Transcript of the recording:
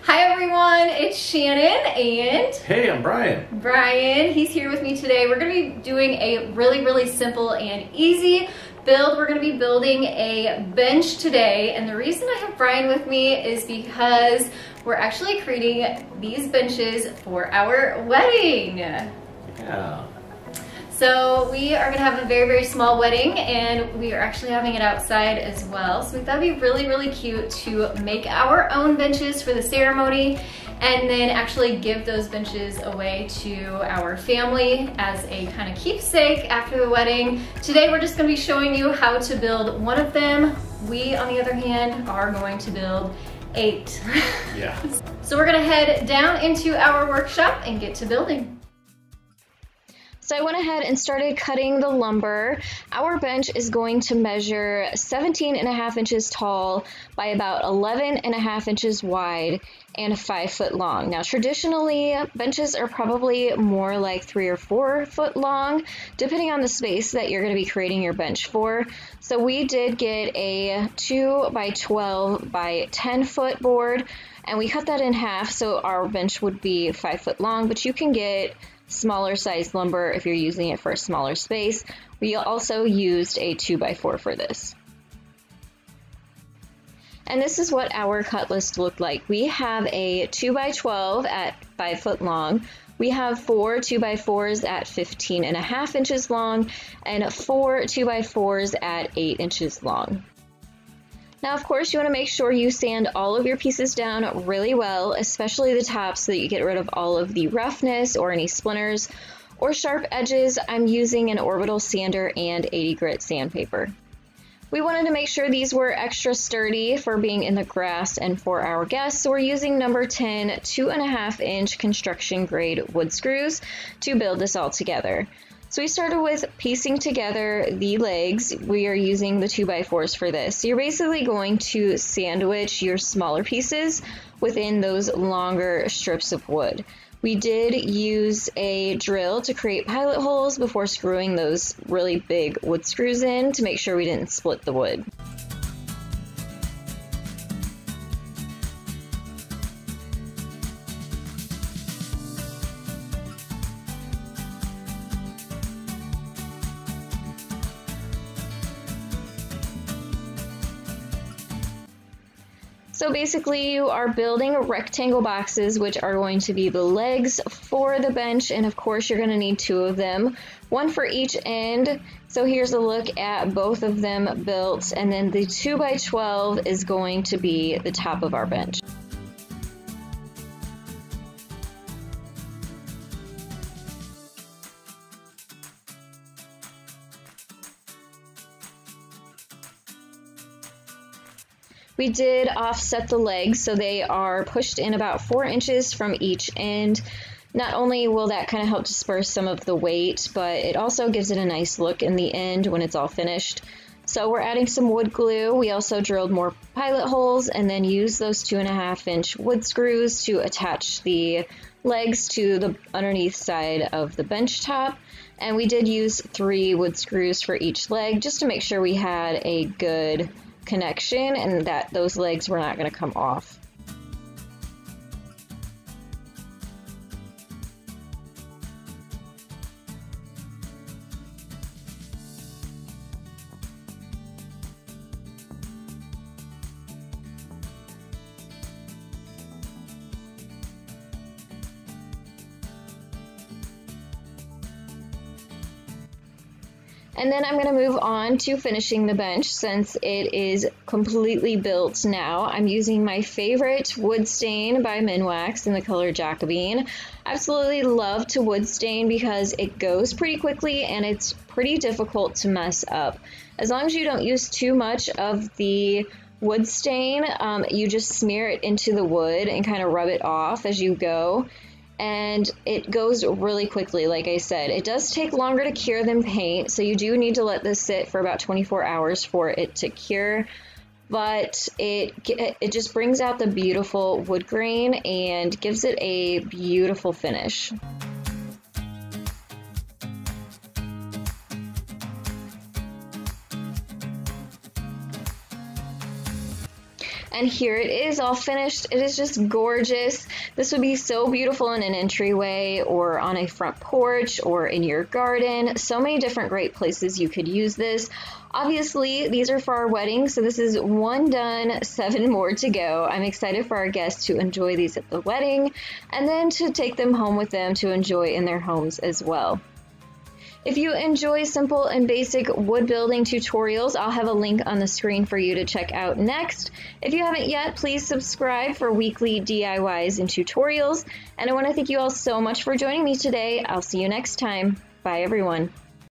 Hi everyone, it's Shannon and... Hey, I'm Brian. Brian, he's here with me today. We're going to be doing a really simple and easy build. We're going to be building a bench today, and the reason I have Brian with me is because we're actually creating these benches for our wedding. Yeah. So we are going to have a very small wedding, and we are actually having it outside as well. So we thought it'd be really cute to make our own benches for the ceremony and then actually give those benches away to our family as a kind of keepsake after the wedding. Today we're just going to be showing you how to build one of them. We, on the other hand, are going to build 8. Yeah. So we're going to head down into our workshop and get to building. So I went ahead and started cutting the lumber. Our bench is going to measure 17.5 inches tall by about 11.5 inches wide and 5 foot long. Now traditionally, benches are probably more like 3 or 4 foot long, depending on the space that you're going to be creating your bench for. So we did get a 2 by 12 by 10 foot board, and we cut that in half so our bench would be 5 foot long, but you can get smaller size lumber if you're using it for a smaller space. We also used a 2 by 4 for this. And this is what our cut list looked like. We have a 2 by 12 at 5 foot long. We have 4 2 by 4s at 15.5 inches long and 4 2 by 4s at 8 inches long. Now, of course, you want to make sure you sand all of your pieces down really well, especially the top, so that you get rid of all of the roughness or any splinters or sharp edges. I'm using an orbital sander and 80 grit sandpaper. We wanted to make sure these were extra sturdy for being in the grass and for our guests, so we're using number 10 2.5 inch construction grade wood screws to build this all together. So we started with piecing together the legs. We are using the 2 by 4s for this. So you're basically going to sandwich your smaller pieces within those longer strips of wood. We did use a drill to create pilot holes before screwing those really big wood screws in to make sure we didn't split the wood. So basically you are building rectangle boxes, which are going to be the legs for the bench, and of course you're going to need 2 of them, one for each end. So here's a look at both of them built, and then the 2 by 12 is going to be the top of our bench. We did offset the legs, so they are pushed in about 4 inches from each end. Not only will that kind of help disperse some of the weight, but it also gives it a nice look in the end when it's all finished. So we're adding some wood glue. We also drilled more pilot holes and then used those 2.5 inch wood screws to attach the legs to the underneath side of the bench top. And we did use 3 wood screws for each leg just to make sure we had a good connection and that those legs were not going to come off. And then I'm going to move on to finishing the bench since it is completely built now. I'm using my favorite wood stain by Minwax in the color Jacobine. I absolutely love to wood stain because it goes pretty quickly and it's pretty difficult to mess up. As long as you don't use too much of the wood stain, you just smear it into the wood and kind of rub it off as you go. And it goes really quickly. Like I said, it does take longer to cure than paint, so you do need to let this sit for about 24 hours for it to cure, but it just brings out the beautiful wood grain and gives it a beautiful finish. And here it is all finished. It is just gorgeous. This would be so beautiful in an entryway or on a front porch or in your garden. So many different great places you could use this. Obviously, these are for our wedding, so this is one done, 7 more to go. I'm excited for our guests to enjoy these at the wedding and then to take them home with them to enjoy in their homes as well. If you enjoy simple and basic wood building tutorials, I'll have a link on the screen for you to check out next. If you haven't yet, please subscribe for weekly DIYs and tutorials. And I want to thank you all so much for joining me today. I'll see you next time. Bye, everyone.